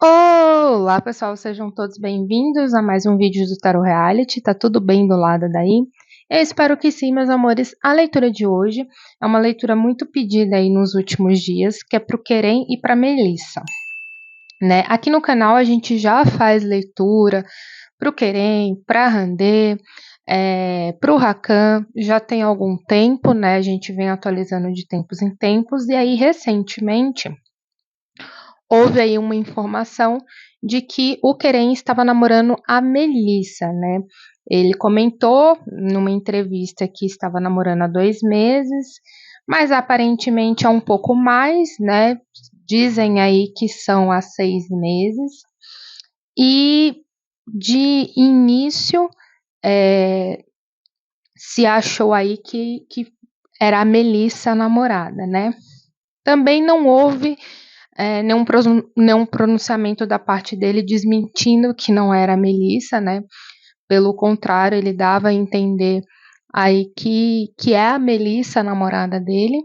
Olá, pessoal, sejam todos bem-vindos a mais um vídeo do Tarot Reality. Tá tudo bem do lado daí? Eu espero que sim, meus amores. A leitura de hoje é uma leitura muito pedida aí nos últimos dias, que é pro Querem e pra Melissa, né? Aqui no canal a gente já faz leitura pro Querem, pra Randê, pro Rakan, já tem algum tempo, né? A gente vem atualizando de tempos em tempos, e aí recentemente houve aí uma informação de que o Querem estava namorando a Melissa, né? Ele comentou numa entrevista que estava namorando há 2 meses, mas aparentemente é um pouco mais, né? Dizem aí que são há 6 meses. E de início se achou aí que era a Melissa a namorada, né? Também não houve nenhum pronunciamento da parte dele desmentindo que não era a Melissa, né? Pelo contrário, ele dava a entender aí que é a Melissa a namorada dele.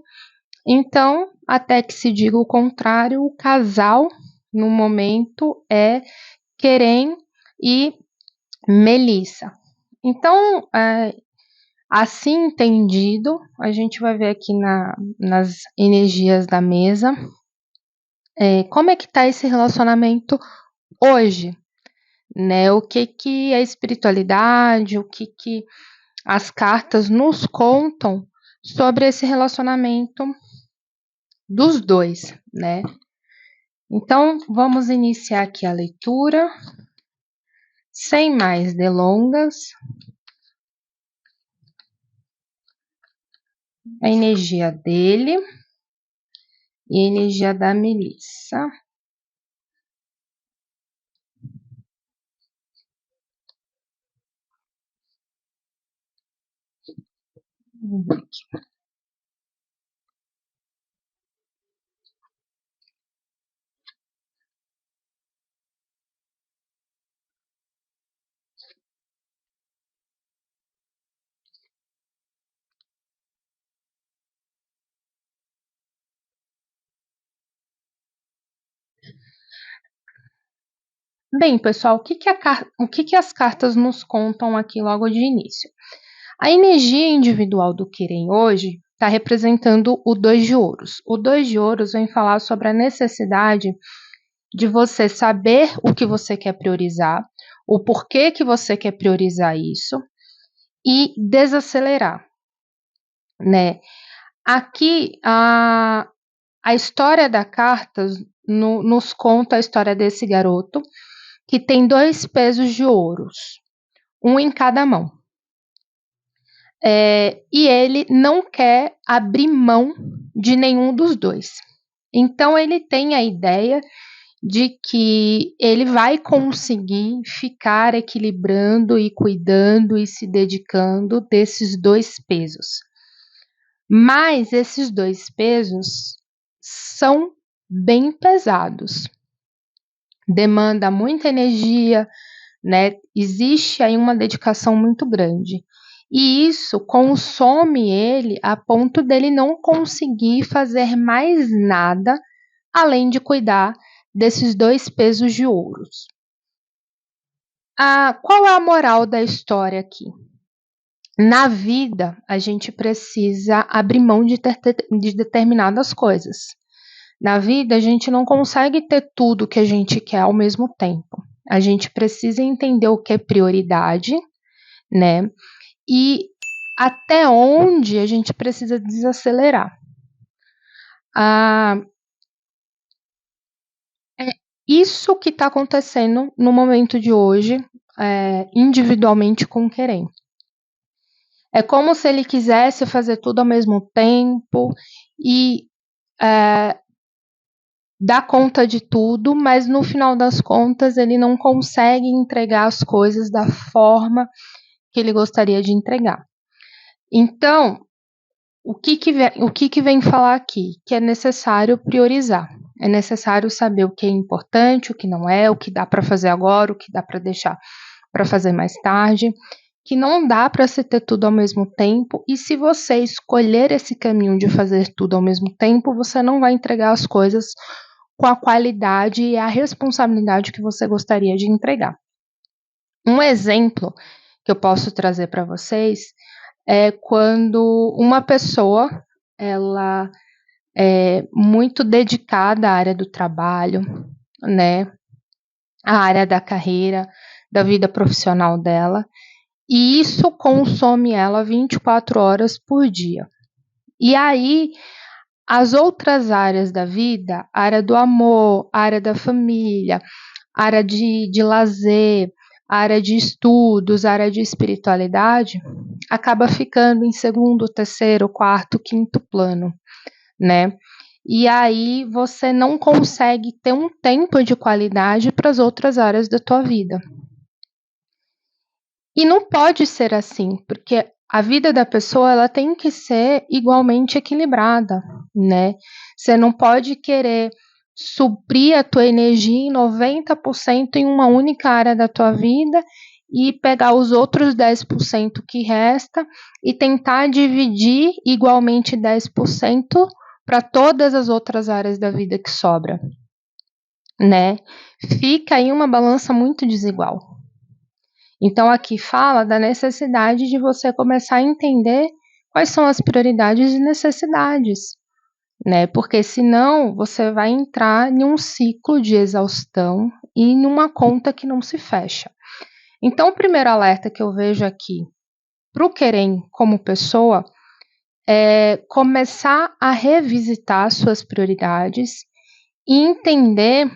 Então, até que se diga o contrário, o casal no momento é Querem e Melissa. Então, assim entendido, a gente vai ver aqui nas energias da mesa como é que está esse relacionamento hoje, né? O que a espiritualidade, o que as cartas nos contam sobre esse relacionamento dos dois, né? Então, vamos iniciar aqui a leitura, sem mais delongas. A energia dele e a energia da Melissa. Vamos ver aqui. Bem, pessoal, o que as cartas nos contam aqui logo de início? A energia individual do Querem hoje está representando o 2 de ouros. O 2 de ouros vem falar sobre a necessidade de você saber o que você quer priorizar, o porquê que você quer priorizar isso e desacelerar, né? Aqui, a história da carta nos conta a história desse garoto que tem 2 pesos de ouros, um em cada mão. E ele não quer abrir mão de nenhum dos dois. Então, ele tem a ideia de que ele vai conseguir ficar equilibrando e cuidando e se dedicando desses 2 pesos. Mas esses 2 pesos são bem pesados. Demanda muita energia, né? Existe aí uma dedicação muito grande. E isso consome ele a ponto dele não conseguir fazer mais nada além de cuidar desses 2 pesos de ouros. Qual é a moral da história aqui? Na vida, a gente precisa abrir mão de determinadas coisas. Na vida, a gente não consegue ter tudo que a gente quer ao mesmo tempo. A gente precisa entender o que é prioridade, né? E até onde a gente precisa desacelerar. É isso que está acontecendo no momento de hoje, individualmente com o Querem. É como se ele quisesse fazer tudo ao mesmo tempo e dar conta de tudo, mas no final das contas ele não consegue entregar as coisas da forma que ele gostaria de entregar. Então, o que vem falar aqui? Que é necessário priorizar. É necessário saber o que é importante, o que não é, o que dá para fazer agora, o que dá para deixar para fazer mais tarde, que não dá para se ter tudo ao mesmo tempo, e se você escolher esse caminho de fazer tudo ao mesmo tempo, você não vai entregar as coisas com a qualidade e a responsabilidade que você gostaria de entregar. Um exemplo que eu posso trazer para vocês é quando uma pessoa ela é muito dedicada à área do trabalho, né, à área da carreira, da vida profissional dela, e isso consome ela 24 horas por dia. E aí, as outras áreas da vida, a área do amor, a área da família, a área de lazer, a área de estudos, a área de espiritualidade, acaba ficando em segundo, terceiro, quarto, quinto plano, né? E aí você não consegue ter um tempo de qualidade para as outras áreas da tua vida. E não pode ser assim, porque a vida da pessoa ela tem que ser igualmente equilibrada, né? Você não pode querer suprir a tua energia em 90% em uma única área da tua vida e pegar os outros 10% que resta e tentar dividir igualmente 10% para todas as outras áreas da vida que sobra, né? Fica aí uma balança muito desigual. Então, aqui fala da necessidade de você começar a entender quais são as prioridades e necessidades, né? Porque senão você vai entrar em um ciclo de exaustão e numa conta que não se fecha. Então, o primeiro alerta que eu vejo aqui para o Querem como pessoa é começar a revisitar suas prioridades e entender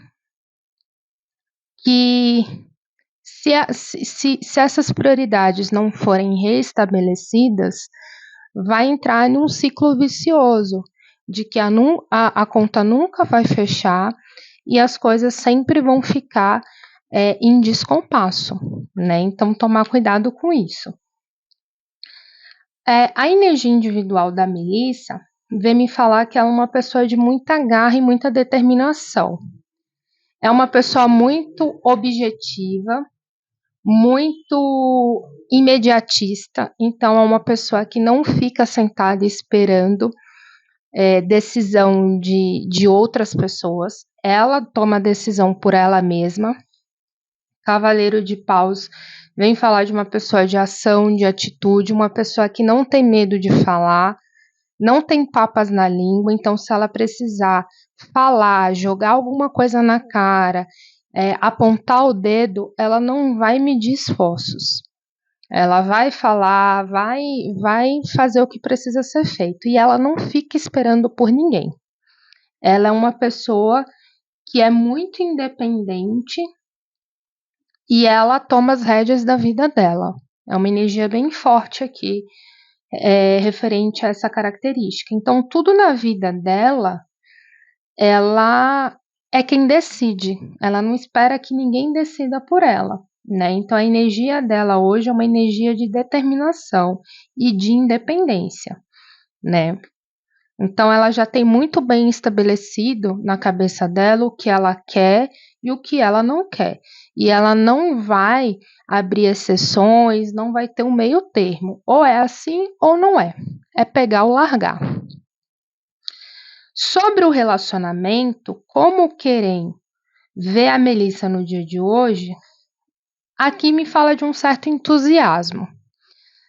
que se essas prioridades não forem restabelecidas, vai entrar num ciclo vicioso de que a conta nunca vai fechar e as coisas sempre vão ficar em descompasso, né? Então, tomar cuidado com isso. A energia individual da Melissa vem me falar que ela é uma pessoa de muita garra e muita determinação. É uma pessoa muito objetiva, muito imediatista, então é uma pessoa que não fica sentada esperando decisão de outras pessoas, ela toma a decisão por ela mesma. Cavaleiro de Paus vem falar de uma pessoa de ação, de atitude, uma pessoa que não tem medo de falar, não tem papas na língua, então se ela precisar falar, jogar alguma coisa na cara, apontar o dedo, ela não vai medir esforços. Ela vai falar, vai fazer o que precisa ser feito. E ela não fica esperando por ninguém. Ela é uma pessoa que é muito independente e ela toma as rédeas da vida dela. É uma energia bem forte aqui, referente a essa característica. Então, tudo na vida dela, ela é quem decide. Ela não espera que ninguém decida por ela, né? Então, a energia dela hoje é uma energia de determinação e de independência, né? Então, ela já tem muito bem estabelecido na cabeça dela o que ela quer e o que ela não quer. E ela não vai abrir exceções, não vai ter um meio termo. Ou é assim ou não é. É pegar ou largar. Sobre o relacionamento, como o Querem vê a Melissa no dia de hoje, aqui me fala de um certo entusiasmo,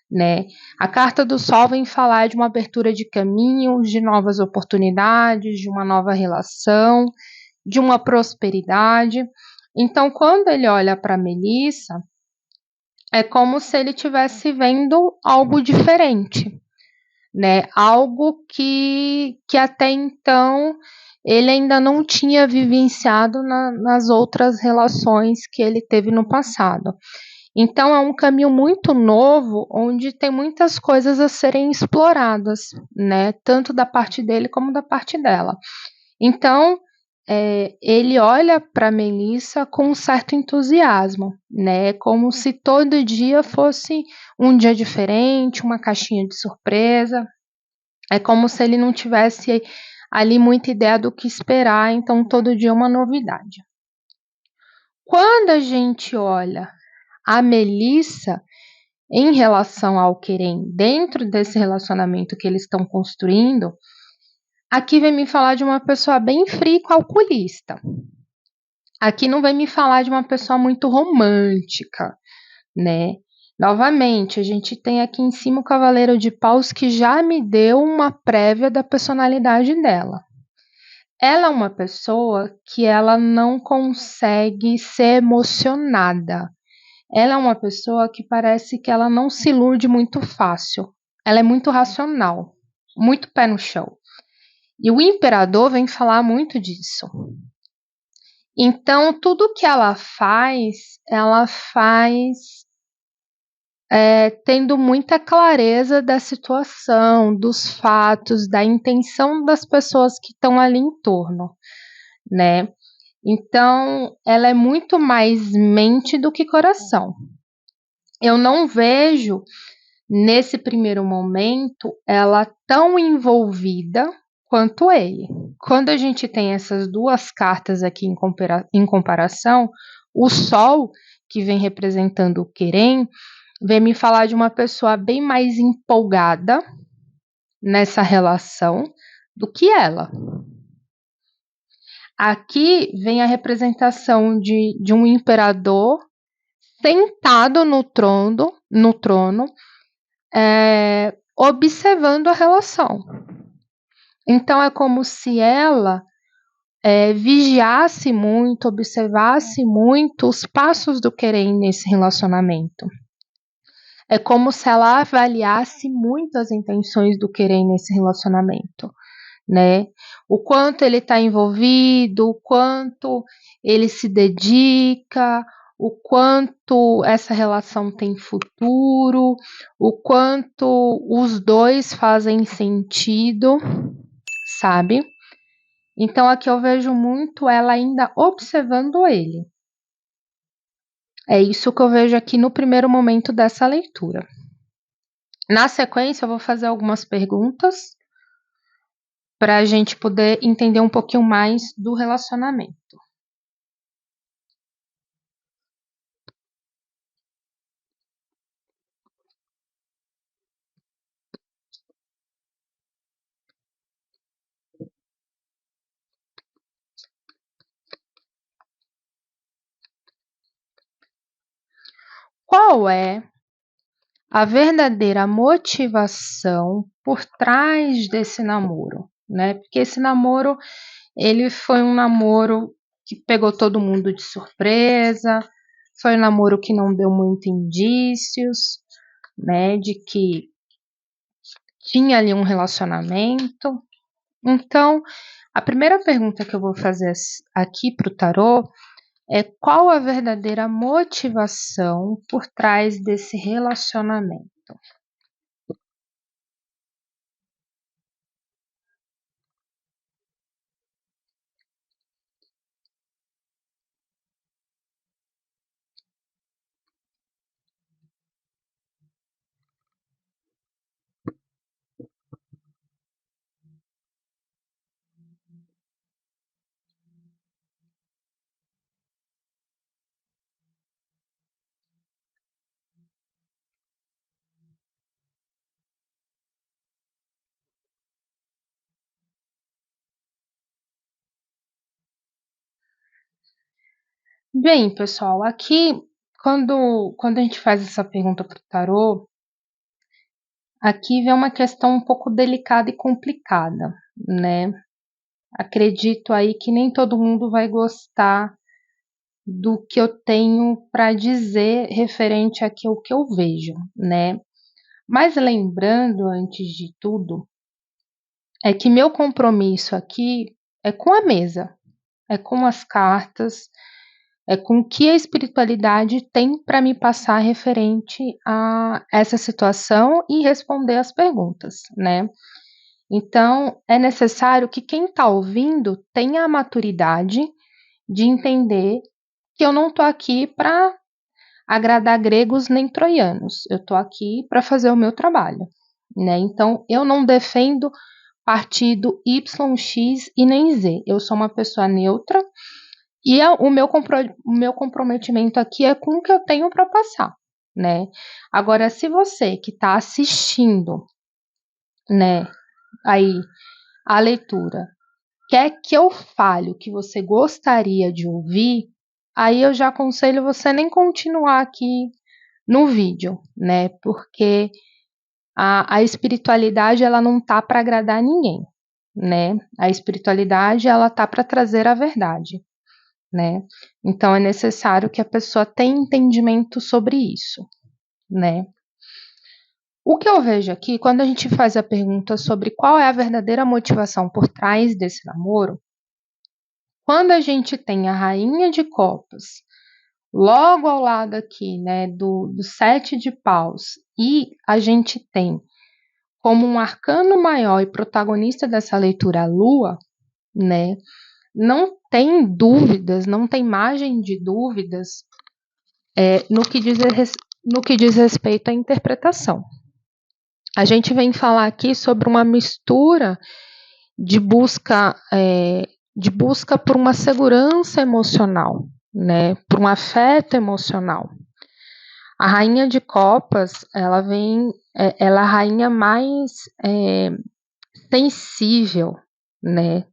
né? A carta do Sol vem falar de uma abertura de caminhos, de novas oportunidades, de uma nova relação, de uma prosperidade. Então, quando ele olha para Melissa, é como se ele estivesse vendo algo diferente, né? Algo que até então ele ainda não tinha vivenciado nas outras relações que ele teve no passado. Então, é um caminho muito novo, onde tem muitas coisas a serem exploradas, né? Tanto da parte dele como da parte dela. Então, ele olha para Melissa com um certo entusiasmo, né? Como se todo dia fosse um dia diferente, uma caixinha de surpresa. É como se ele não tivesse ali muita ideia do que esperar, então todo dia é uma novidade. Quando a gente olha a Melissa em relação ao Querem dentro desse relacionamento que eles estão construindo, Aqui vem me falar de uma pessoa bem fria e calculista. Aqui não vem me falar de uma pessoa muito romântica, né? Novamente, a gente tem aqui em cima o Cavaleiro de Paus que já me deu uma prévia da personalidade dela. Ela é uma pessoa que ela não consegue ser emocionada. Ela é uma pessoa que parece que ela não se ilude muito fácil. Ela é muito racional, muito pé no chão. E o imperador vem falar muito disso. Então, tudo que ela faz tendo muita clareza da situação, dos fatos, da intenção das pessoas que estão ali em torno, né? Então, ela é muito mais mente do que coração. Eu não vejo, nesse primeiro momento, ela tão envolvida quanto ele. Quando a gente tem essas duas cartas aqui em comparação, o Sol, que vem representando o Querem, vem me falar de uma pessoa bem mais empolgada nessa relação do que ela. Aqui vem a representação de um imperador sentado no trono, observando a relação. Então é como se ela vigiasse muito, observasse muito os passos do Querem nesse relacionamento. É como se ela avaliasse muito as intenções do Querem nesse relacionamento, né? O quanto ele está envolvido, o quanto ele se dedica, o quanto essa relação tem futuro, o quanto os dois fazem sentido, sabe? Então aqui eu vejo muito ela ainda observando ele. É isso que eu vejo aqui no primeiro momento dessa leitura. Na sequência, eu vou fazer algumas perguntas para a gente poder entender um pouquinho mais do relacionamento. Qual é a verdadeira motivação por trás desse namoro, né? Porque esse namoro, ele foi um namoro que pegou todo mundo de surpresa, foi um namoro que não deu muito indícios, né, de que tinha ali um relacionamento. Então, a primeira pergunta que eu vou fazer aqui para o tarô é qual a verdadeira motivação por trás desse relacionamento? Bem, pessoal, aqui, quando a gente faz essa pergunta para o tarô, aqui vem uma questão um pouco delicada e complicada, né? Acredito aí que nem todo mundo vai gostar do que eu tenho para dizer referente àquilo que eu vejo, né? Mas lembrando, antes de tudo, é que meu compromisso aqui é com a mesa, é com as cartas, é com o que a espiritualidade tem para me passar referente a essa situação e responder as perguntas, né? Então, é necessário que quem está ouvindo tenha a maturidade de entender que eu não estou aqui para agradar gregos nem troianos, eu estou aqui para fazer o meu trabalho, né? Então, eu não defendo partido Y, X e nem Z, eu sou uma pessoa neutra e o meu comprometimento aqui é com o que eu tenho para passar, né? Agora, se você que está assistindo, né, aí a leitura quer que eu fale o que você gostaria de ouvir, aí eu já aconselho você nem continuar aqui no vídeo, né? Porque a espiritualidade, ela não tá para agradar ninguém, né? A espiritualidade, ela tá para trazer a verdade, né? Então é necessário que a pessoa tenha entendimento sobre isso, né? O que eu vejo aqui, quando a gente faz a pergunta sobre qual é a verdadeira motivação por trás desse namoro, quando a gente tem a rainha de copas logo ao lado aqui, né, do sete de paus, e a gente tem como um arcano maior e protagonista dessa leitura a lua, né, não tem dúvidas, não tem margem de dúvidas no que diz respeito à interpretação. A gente vem falar aqui sobre uma mistura de busca por uma segurança emocional, né, por um afeto emocional. A rainha de copas, ela é a rainha mais sensível, né,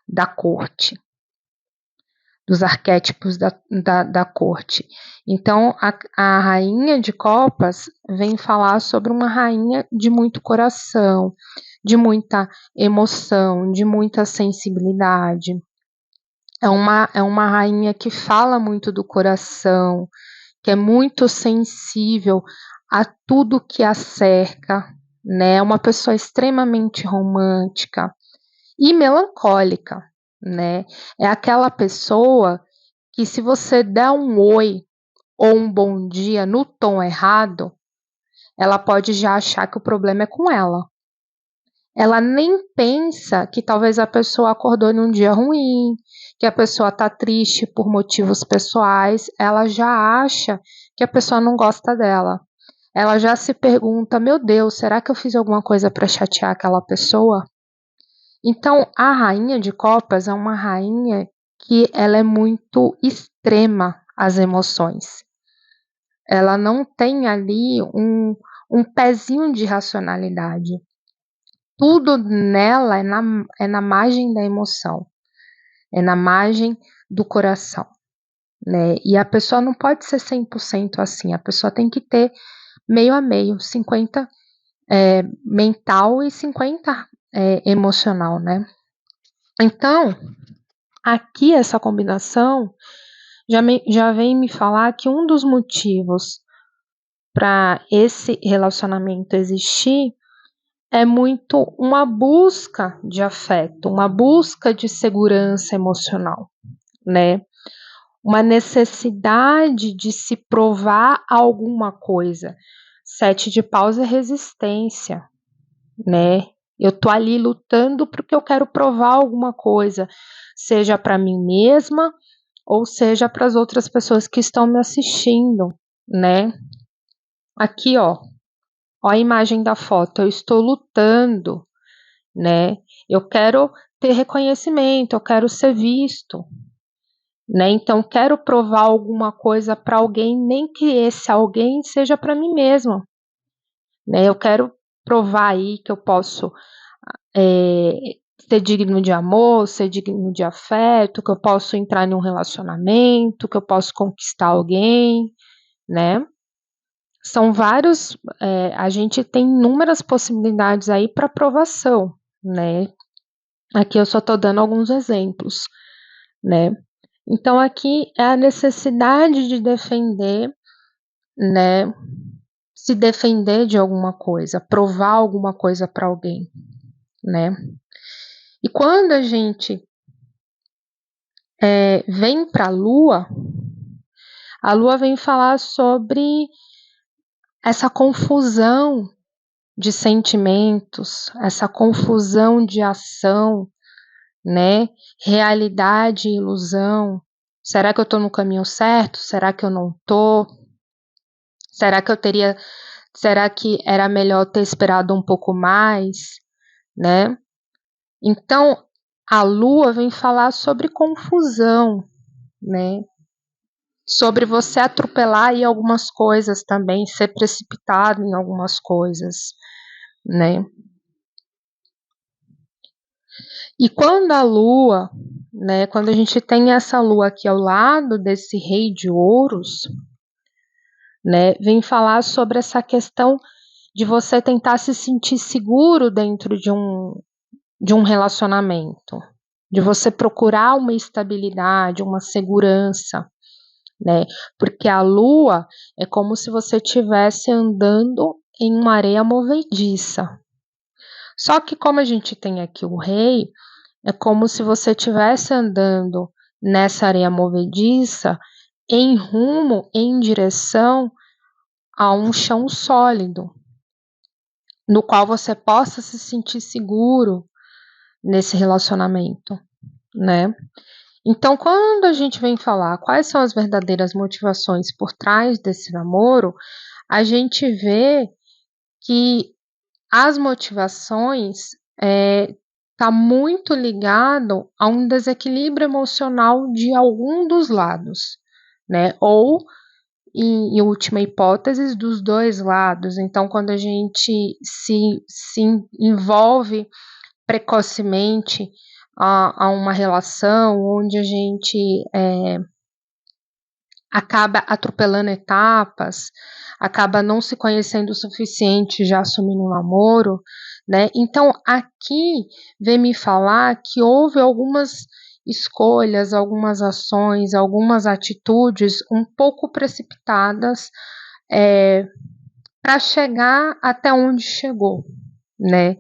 da corte, dos arquétipos da corte. Então, a rainha de copas vem falar sobre uma rainha de muito coração, de muita emoção, de muita sensibilidade. É uma rainha que fala muito do coração, que é muito sensível a tudo que a cerca, né? É uma pessoa extremamente romântica e melancólica, né? É aquela pessoa que, se você der um oi ou um bom dia no tom errado, ela pode já achar que o problema é com ela. Ela nem pensa que talvez a pessoa acordou num dia ruim, que a pessoa está triste por motivos pessoais, ela já acha que a pessoa não gosta dela. Ela já se pergunta: meu Deus, será que eu fiz alguma coisa para chatear aquela pessoa? Então, a rainha de copas é uma rainha que ela é muito extrema às emoções. Ela não tem ali um pezinho de racionalidade. Tudo nela é na margem da emoção, é na margem do coração, né? E a pessoa não pode ser 100% assim, a pessoa tem que ter meio a meio, 50 mental e 50 emocional, né? Então, aqui essa combinação já vem me falar que um dos motivos para esse relacionamento existir é muito uma busca de afeto, uma busca de segurança emocional, né? Uma necessidade de se provar alguma coisa. Sete de paus é resistência, né? Eu tô ali lutando porque eu quero provar alguma coisa, seja para mim mesma ou seja para as outras pessoas que estão me assistindo, né? Aqui, ó a imagem da foto, eu estou lutando, né? Eu quero ter reconhecimento, eu quero ser visto, né? Então, quero provar alguma coisa para alguém, nem que esse alguém seja para mim mesma, né? Eu quero provar aí que eu posso ser digno de amor, ser digno de afeto, que eu posso entrar em um relacionamento, que eu posso conquistar alguém, né? São vários, a gente tem inúmeras possibilidades aí para aprovação, né? Aqui eu só estou dando alguns exemplos, né? Então aqui é a necessidade de defender, né? Se defender de alguma coisa, provar alguma coisa para alguém, né? E quando a gente vem para a Lua vem falar sobre essa confusão de sentimentos, essa confusão de ação, né? Realidade e ilusão. Será que eu estou no caminho certo? Será que eu não estou? Será que era melhor ter esperado um pouco mais, né? Então, a Lua vem falar sobre confusão, né? Sobre você atropelar em algumas coisas também, ser precipitado em algumas coisas, né? E quando a lua, né, quando a gente tem essa lua aqui ao lado desse rei de ouros, né, vem falar sobre essa questão de você tentar se sentir seguro dentro de um relacionamento, de você procurar uma estabilidade, uma segurança, né? Porque a lua é como se você estivesse andando em uma areia movediça. Só que como a gente tem aqui o rei, é como se você estivesse andando nessa areia movediça em rumo, em direção a um chão sólido, no qual você possa se sentir seguro nesse relacionamento, né? Então, quando a gente vem falar quais são as verdadeiras motivações por trás desse namoro, a gente vê que as motivações tá muito ligado a um desequilíbrio emocional de algum dos lados, né? Ou, em última hipótese, dos dois lados. Então, quando a gente se envolve precocemente a uma relação onde a gente acaba atropelando etapas, acaba não se conhecendo o suficiente, já assumindo um namoro, né? Então, aqui vem me falar que houve algumas escolhas, algumas ações, algumas atitudes um pouco precipitadas para chegar até onde chegou, né?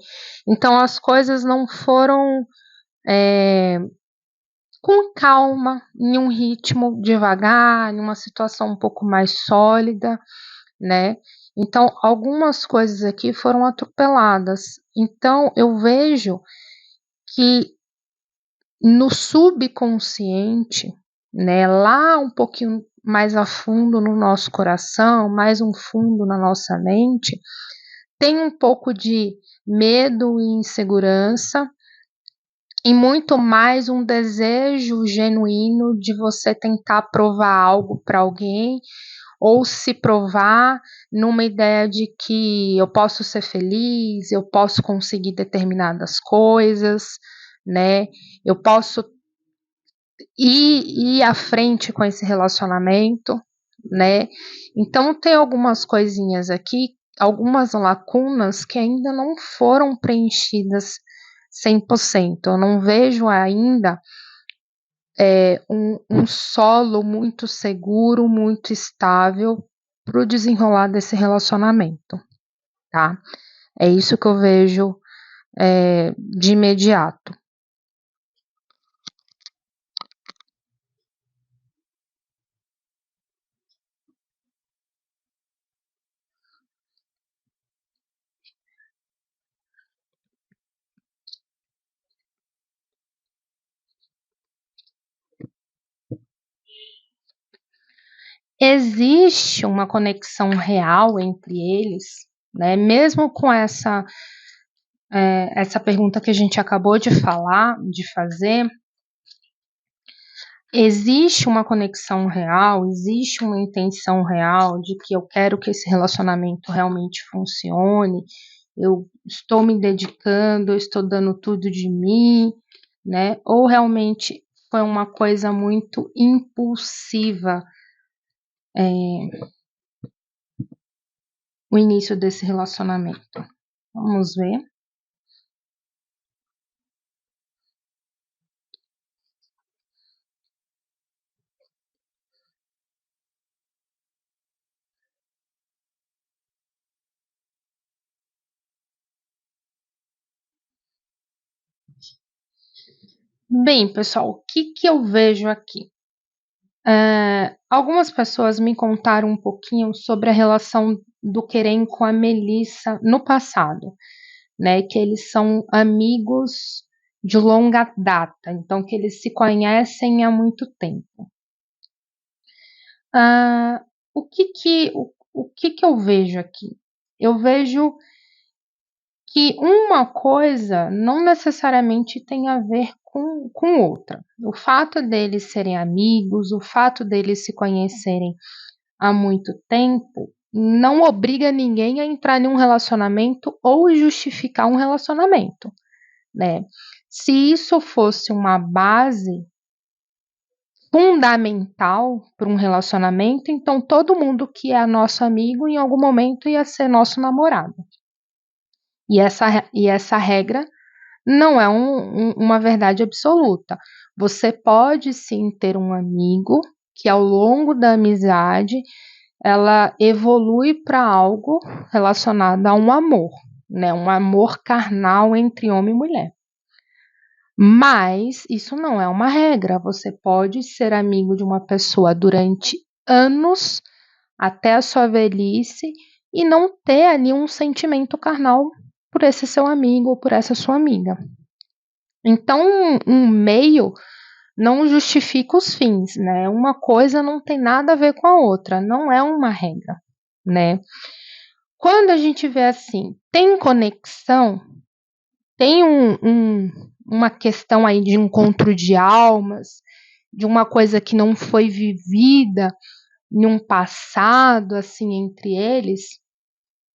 Então, as coisas não foram com calma, em um ritmo devagar, em uma situação um pouco mais sólida, né? Então, algumas coisas aqui foram atropeladas. Então, eu vejo que no subconsciente, né, lá um pouquinho mais a fundo no nosso coração, mais um fundo na nossa mente, tem um pouco de medo e insegurança e muito mais um desejo genuíno de você tentar provar algo para alguém ou se provar numa ideia de que eu posso ser feliz, eu posso conseguir determinadas coisas, né? Eu posso ir à frente com esse relacionamento, né? Então tem algumas coisinhas aqui, algumas lacunas que ainda não foram preenchidas 100%. Eu não vejo ainda um solo muito seguro, muito estável para o desenrolar desse relacionamento, tá? É isso que eu vejo de imediato. Existe uma conexão real entre eles, né? Mesmo com essa pergunta que a gente acabou de falar, de fazer, existe uma conexão real, existe uma intenção real de que eu quero que esse relacionamento realmente funcione, eu estou me dedicando, eu estou dando tudo de mim, né? Ou realmente foi uma coisa muito impulsiva o início desse relacionamento. Vamos ver. Bem, pessoal, o que eu vejo aqui? Algumas pessoas me contaram um pouquinho sobre a relação do Querem com a Melissa no passado, né? Que eles são amigos de longa data, então que eles se conhecem há muito tempo. O que eu vejo aqui? Eu vejo que uma coisa não necessariamente tem a ver com outra. O fato deles serem amigos, o fato deles se conhecerem há muito tempo, não obriga ninguém a entrar em um relacionamento ou justificar um relacionamento, né? Se isso fosse uma base fundamental para um relacionamento, então todo mundo que é nosso amigo em algum momento ia ser nosso namorado. E essa regra não é uma verdade absoluta. Você pode sim ter um amigo que ao longo da amizade ela evolui para algo relacionado a um amor, né? Um amor carnal entre homem e mulher. Mas isso não é uma regra. Você pode ser amigo de uma pessoa durante anos, até a sua velhice, e não ter ali um sentimento carnal por esse seu amigo ou por essa sua amiga. Então, um meio não justifica os fins, né? Uma coisa não tem nada a ver com a outra, não é uma regra, né? Quando a gente vê assim, tem conexão, tem uma questão aí de encontro de almas, de uma coisa que não foi vivida em um passado, assim, entre eles,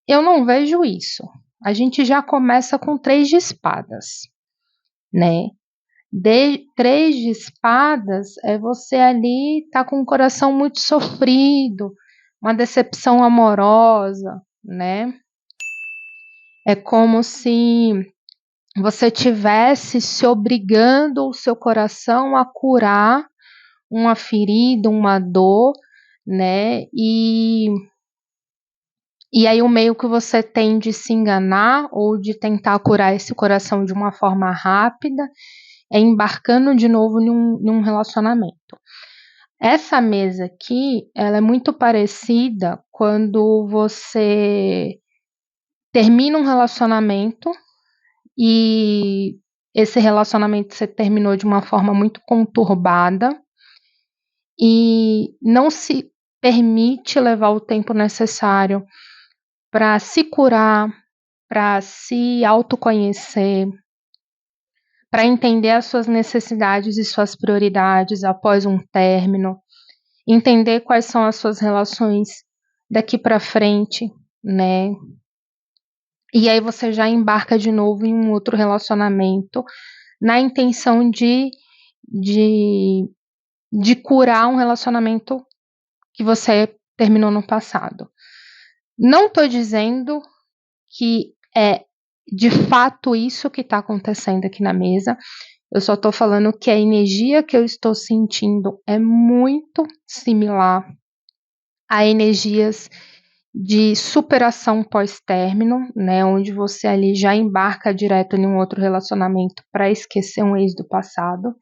eu não vejo isso. A gente já começa com 3 de espadas, né? Três de espadas é você ali tá com o coração muito sofrido, uma decepção amorosa, né? É como se você tivesse se obrigando o seu coração a curar uma ferida, uma dor, né? E aí o meio que você tem de se enganar ou de tentar curar esse coração de uma forma rápida é embarcando de novo num relacionamento. Essa mesa aqui, ela é muito parecida quando você termina um relacionamento e esse relacionamento você terminou de uma forma muito conturbada e não se permite levar o tempo necessário para se curar, para se autoconhecer, para entender as suas necessidades e suas prioridades após um término, entender quais são as suas relações daqui para frente, né? E aí você já embarca de novo em um outro relacionamento na intenção de, de curar um relacionamento que você terminou no passado. Não estou dizendo que é de fato isso que está acontecendo aqui na mesa. Eu só estou falando que a energia que eu estou sentindo é muito similar a energias de superação pós-término, né, onde você ali já embarca direto em um outro relacionamento para esquecer um ex do passado,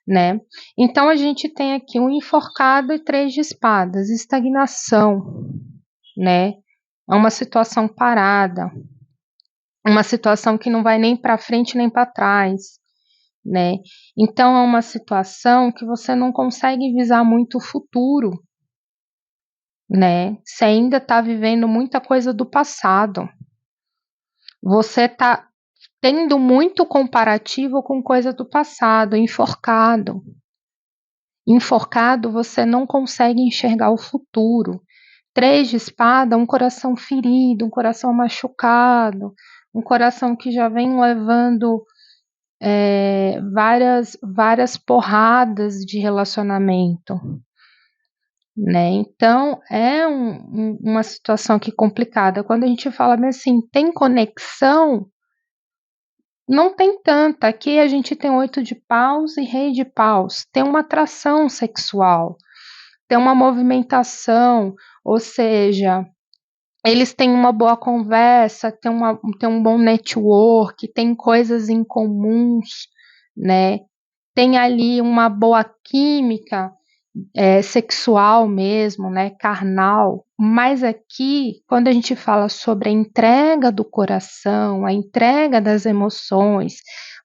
né? Então a gente tem aqui um enforcado e 3 de espadas, estagnação, né? É uma situação parada, uma situação que não vai nem para frente nem para trás, né? Então é uma situação que você não consegue visar muito o futuro, né? Você ainda está vivendo muita coisa do passado. Você está tendo muito comparativo com coisa do passado, enforcado. Enforcado, você não consegue enxergar o futuro. 3 de espada, um coração ferido, um coração machucado, um coração que já vem levando várias porradas de relacionamento, né? Então é uma situação aqui complicada. Quando a gente fala assim, tem conexão, não tem tanta. Aqui a gente tem 8 de paus e rei de paus. Tem uma atração sexual, tem uma movimentação, ou seja, eles têm uma boa conversa, tem um bom network, tem coisas em comuns, né? Tem ali uma boa química sexual mesmo, né? Carnal. Mas aqui, quando a gente fala sobre a entrega do coração, a entrega das emoções,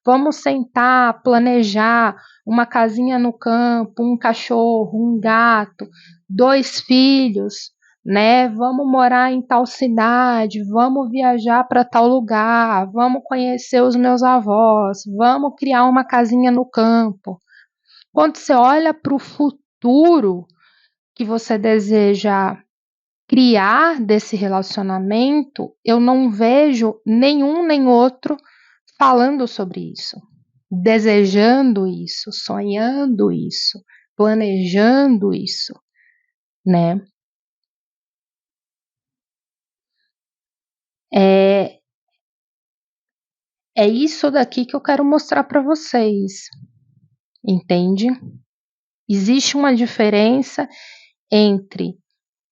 vamos sentar, planejar uma casinha no campo, um cachorro, um gato, 2 filhos, né? Vamos morar em tal cidade, vamos viajar para tal lugar, vamos conhecer os meus avós, vamos criar uma casinha no campo. Quando você olha para o futuro que você deseja criar desse relacionamento, eu não vejo nenhum nem outro falando sobre isso. desejando isso, sonhando isso, planejando isso, né? É, é isso daqui que eu quero mostrar para vocês, entende? Existe uma diferença entre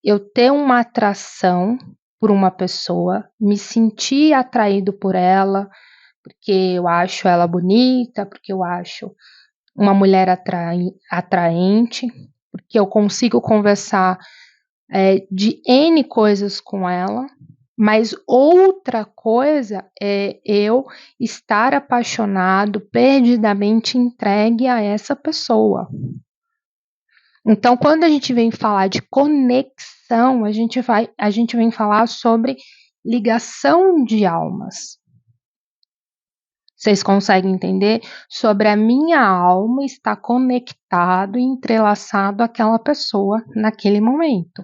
eu ter uma atração por uma pessoa, me sentir atraído por ela, porque eu acho ela bonita, porque eu acho uma mulher atraente, porque eu consigo conversar de N coisas com ela, mas outra coisa é eu estar apaixonado, perdidamente entregue a essa pessoa. Então, quando a gente vem falar de conexão, a gente vem falar sobre ligação de almas. Vocês conseguem entender? Sobre a minha alma estar conectado e entrelaçado àquela pessoa naquele momento.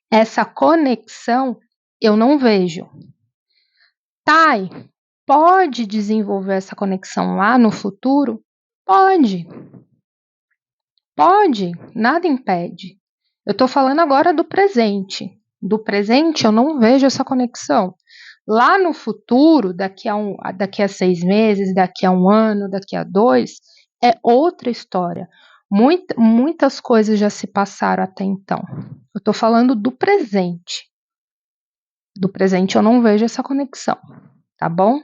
Essa conexão eu não vejo. Thay, pode desenvolver essa conexão lá no futuro? Pode. Pode, nada impede. Eu estou falando agora do presente. Do presente eu não vejo essa conexão. Lá no futuro, daqui a 6 meses, daqui a um ano, daqui a 2, é outra história. Muitas coisas já se passaram até então. Eu estou falando do presente. Do presente eu não vejo essa conexão, tá bom?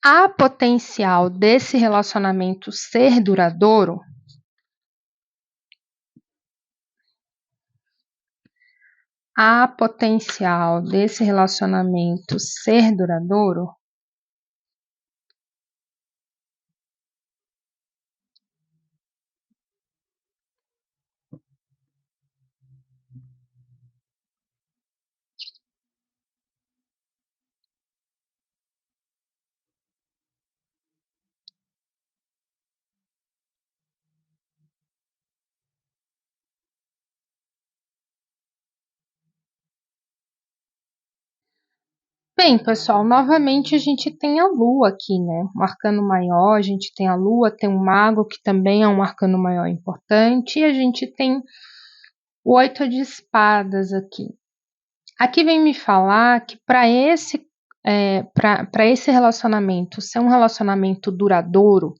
Há potencial desse relacionamento ser duradouro? Há potencial desse relacionamento ser duradouro? Bem, pessoal, novamente a gente tem a Lua aqui, né? Um arcano maior, a gente tem a Lua, tem um Mago, que também é um arcano maior importante, e a gente tem o 8 de espadas aqui. Aqui vem me falar que para esse relacionamento ser um relacionamento duradouro,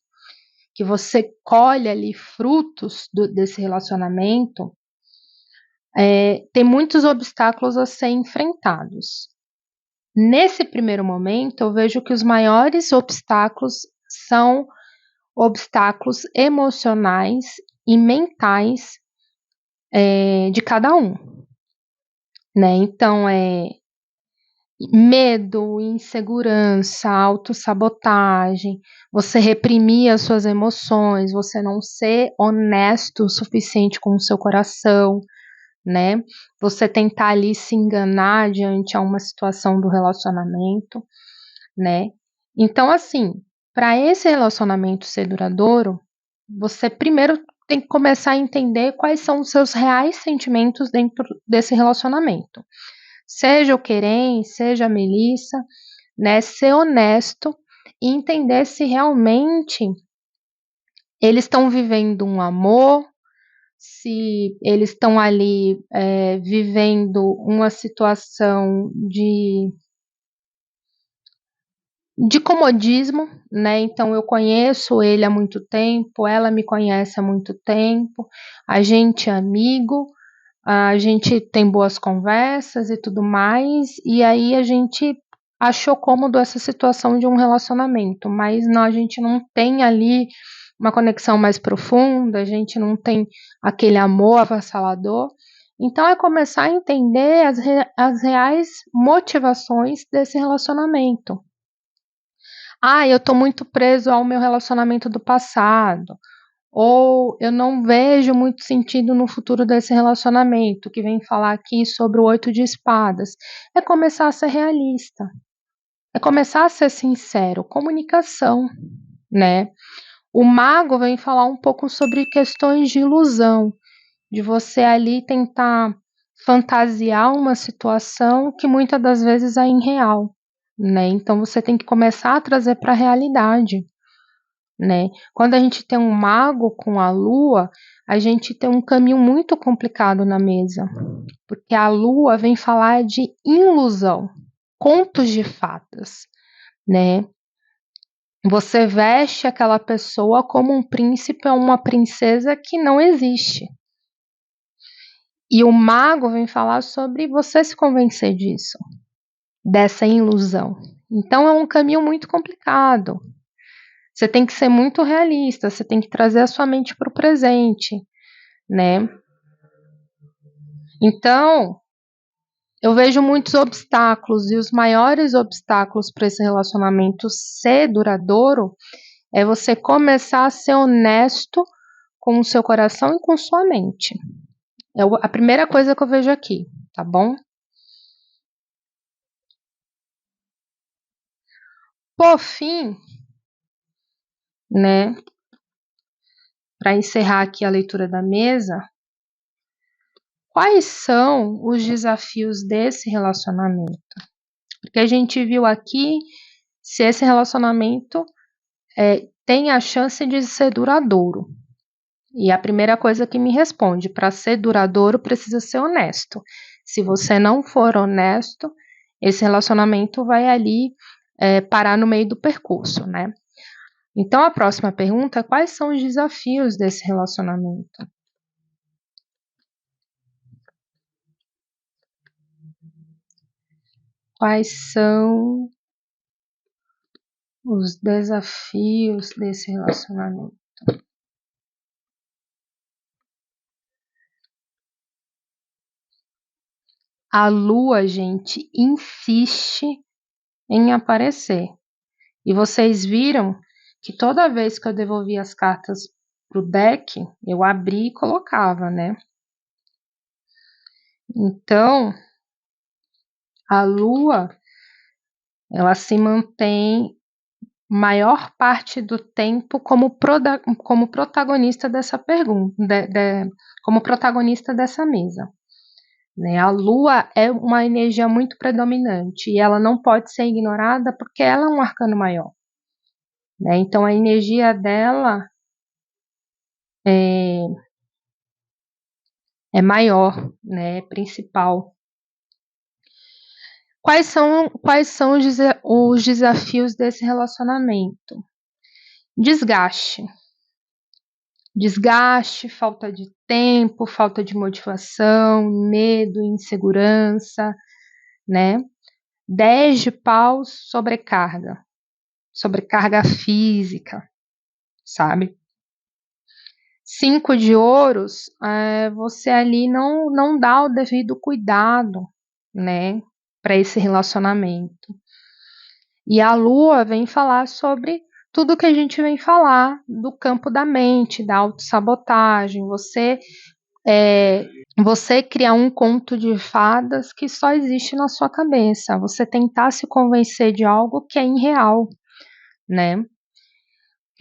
que você colhe ali frutos desse relacionamento, tem muitos obstáculos a ser enfrentados. Nesse primeiro momento, eu vejo que os maiores obstáculos são obstáculos emocionais e mentais de cada um, né? Então, medo, insegurança, autossabotagem, você reprimir as suas emoções, você não ser honesto o suficiente com o seu coração, né? Você tentar ali se enganar diante a uma situação do relacionamento, né? Então, assim, para esse relacionamento ser duradouro, você primeiro tem que começar a entender quais são os seus reais sentimentos dentro desse relacionamento. Seja o Querem, seja a Melissa, né? Ser honesto e entender se realmente eles estão vivendo um amor, se eles estão ali vivendo uma situação de comodismo, né? Então eu conheço ele há muito tempo, ela me conhece há muito tempo, a gente é amigo, a gente tem boas conversas e tudo mais, e aí a gente achou cômodo essa situação de um relacionamento, mas não, a gente não tem ali uma conexão mais profunda, a gente não tem aquele amor avassalador. Então é começar a entender as reais motivações desse relacionamento. Ah, eu estou muito preso ao meu relacionamento do passado. Ou eu não vejo muito sentido no futuro desse relacionamento, que vem falar aqui sobre o 8 de espadas. É começar a ser realista. É começar a ser sincero, comunicação, né? O mago vem falar um pouco sobre questões de ilusão, de você ali tentar fantasiar uma situação que muitas das vezes é irreal, né? Então você tem que começar a trazer para a realidade, né? Quando a gente tem um mago com a lua, a gente tem um caminho muito complicado na mesa, porque a lua vem falar de ilusão, contos de fadas, né? Você veste aquela pessoa como um príncipe ou uma princesa que não existe. E o mago vem falar sobre você se convencer disso, dessa ilusão. Então é um caminho muito complicado. Você tem que ser muito realista, você tem que trazer a sua mente para o presente, né? Então, eu vejo muitos obstáculos, e os maiores obstáculos para esse relacionamento ser duradouro é você começar a ser honesto com o seu coração e com sua mente. É a primeira coisa que eu vejo aqui, tá bom? Por fim, né, para encerrar aqui a leitura da mesa, quais são os desafios desse relacionamento? Porque a gente viu aqui se esse relacionamento tem a chance de ser duradouro. E a primeira coisa que me responde, para ser duradouro, precisa ser honesto. Se você não for honesto, esse relacionamento vai ali parar no meio do percurso, né? Então, a próxima pergunta é: quais são os desafios desse relacionamento? Quais são os desafios desse relacionamento? A lua, gente, insiste em aparecer. E vocês viram que toda vez que eu devolvia as cartas pro deck, eu abria e colocava, né? Então, a lua, ela se mantém maior parte do tempo como protagonista dessa pergunta, como protagonista dessa mesa. Né? A lua é uma energia muito predominante e ela não pode ser ignorada porque ela é um arcano maior. Né? Então a energia dela é maior, né? Principal. Quais são os desafios desse relacionamento? Desgaste. Desgaste, falta de tempo, falta de motivação, medo, insegurança, né? 10 de paus, sobrecarga. Sobrecarga física, sabe? 5 de ouros, você ali não dá o devido cuidado, né? Para esse relacionamento. E a lua vem falar sobre tudo que a gente vem falar do campo da mente, da autossabotagem, você criar um conto de fadas que só existe na sua cabeça, você tentar se convencer de algo que é irreal, né?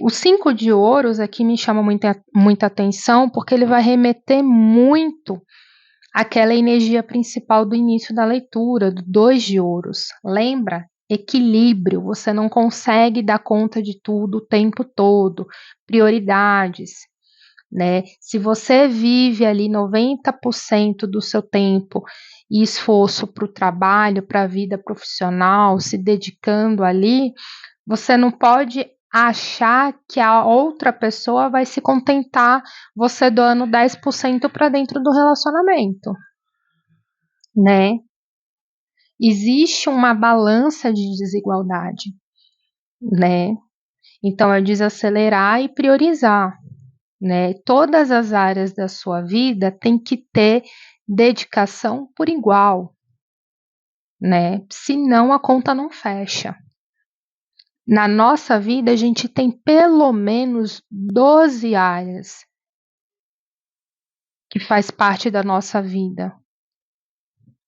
O 5 de ouros aqui me chama muita atenção porque ele vai remeter muito àquela energia principal do início da leitura, do 2 de ouros. Lembra? Equilíbrio, você não consegue dar conta de tudo o tempo todo, prioridades, né? Se você vive ali 90% do seu tempo e esforço para o trabalho, para a vida profissional, se dedicando ali, você não pode achar que a outra pessoa vai se contentar você doando 10% para dentro do relacionamento, né? Existe uma balança de desigualdade, né? Então é desacelerar e priorizar, né? Todas as áreas da sua vida tem que ter dedicação por igual, né? Senão a conta não fecha. Na nossa vida, a gente tem pelo menos 12 áreas que faz parte da nossa vida,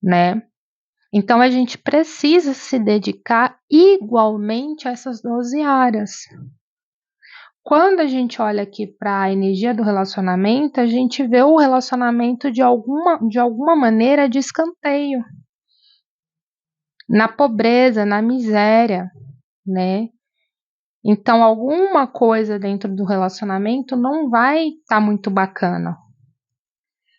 né? Então, a gente precisa se dedicar igualmente a essas 12 áreas. Quando a gente olha aqui para a energia do relacionamento, a gente vê o relacionamento de alguma maneira de escanteio, na pobreza, na miséria, né? Então, alguma coisa dentro do relacionamento não vai estar muito bacana.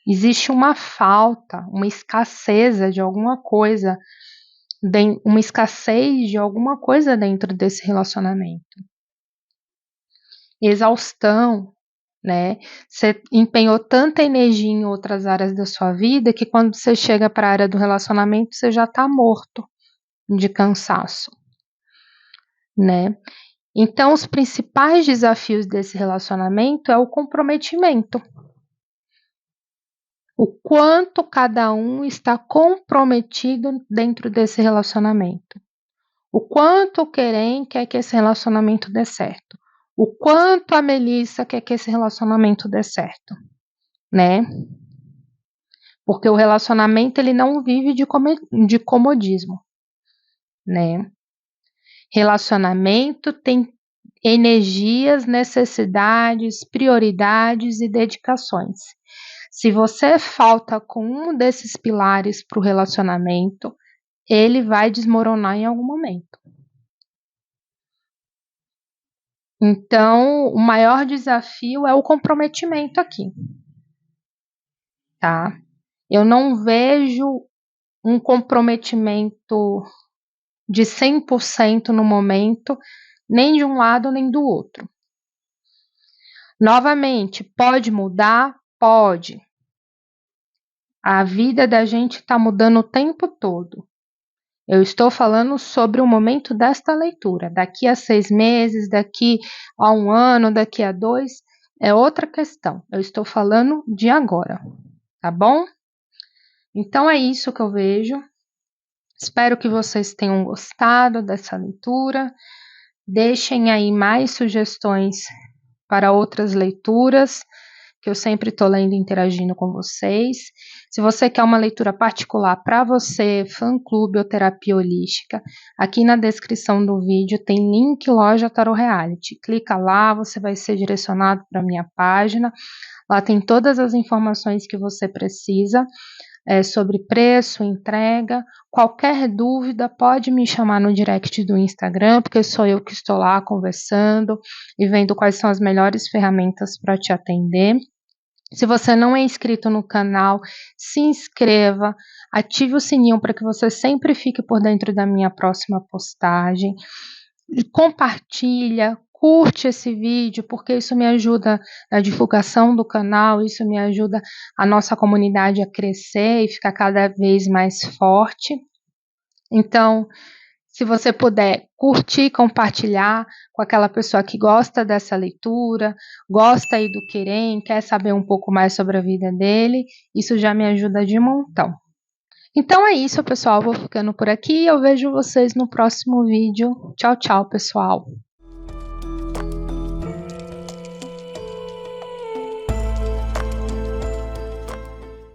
Existe uma falta, uma escassez de alguma coisa, uma escassez de alguma coisa dentro desse relacionamento. Exaustão, né? Você empenhou tanta energia em outras áreas da sua vida que quando você chega para a área do relacionamento, você já está morto de cansaço, né? Então, os principais desafios desse relacionamento é o comprometimento. O quanto cada um está comprometido dentro desse relacionamento. O quanto o Querem quer que esse relacionamento dê certo. O quanto a Melissa quer que esse relacionamento dê certo, né? Porque o relacionamento ele não vive de comodismo, né? Relacionamento tem energias, necessidades, prioridades e dedicações. Se você falta com um desses pilares para o relacionamento, ele vai desmoronar em algum momento. Então, o maior desafio é o comprometimento aqui, tá? Eu não vejo um comprometimento de 100% no momento, nem de um lado nem do outro. Novamente, pode mudar? Pode. A vida da gente está mudando o tempo todo. Eu estou falando sobre o momento desta leitura. Daqui a 6 meses, daqui a 1 ano, daqui a 2, é outra questão. Eu estou falando de agora, tá bom? Então é isso que eu vejo. Espero que vocês tenham gostado dessa leitura. Deixem aí mais sugestões para outras leituras, que eu sempre estou lendo e interagindo com vocês. Se você quer uma leitura particular para você, fã-clube ou terapia holística, aqui na descrição do vídeo tem link Loja Tarot Reality. Clica lá, você vai ser direcionado para a minha página. Lá tem todas as informações que você precisa sobre preço, entrega. Qualquer dúvida pode me chamar no direct do Instagram, porque sou eu que estou lá conversando e vendo quais são as melhores ferramentas para te atender. Se você não é inscrito no canal, se inscreva, ative o sininho para que você sempre fique por dentro da minha próxima postagem. E compartilha, curte esse vídeo, porque isso me ajuda na divulgação do canal, isso me ajuda a nossa comunidade a crescer e ficar cada vez mais forte. Então, se você puder curtir, compartilhar com aquela pessoa que gosta dessa leitura, gosta aí do Querem, quer saber um pouco mais sobre a vida dele, isso já me ajuda de montão. Então é isso, pessoal. Vou ficando por aqui. Eu vejo vocês no próximo vídeo. Tchau, tchau, pessoal.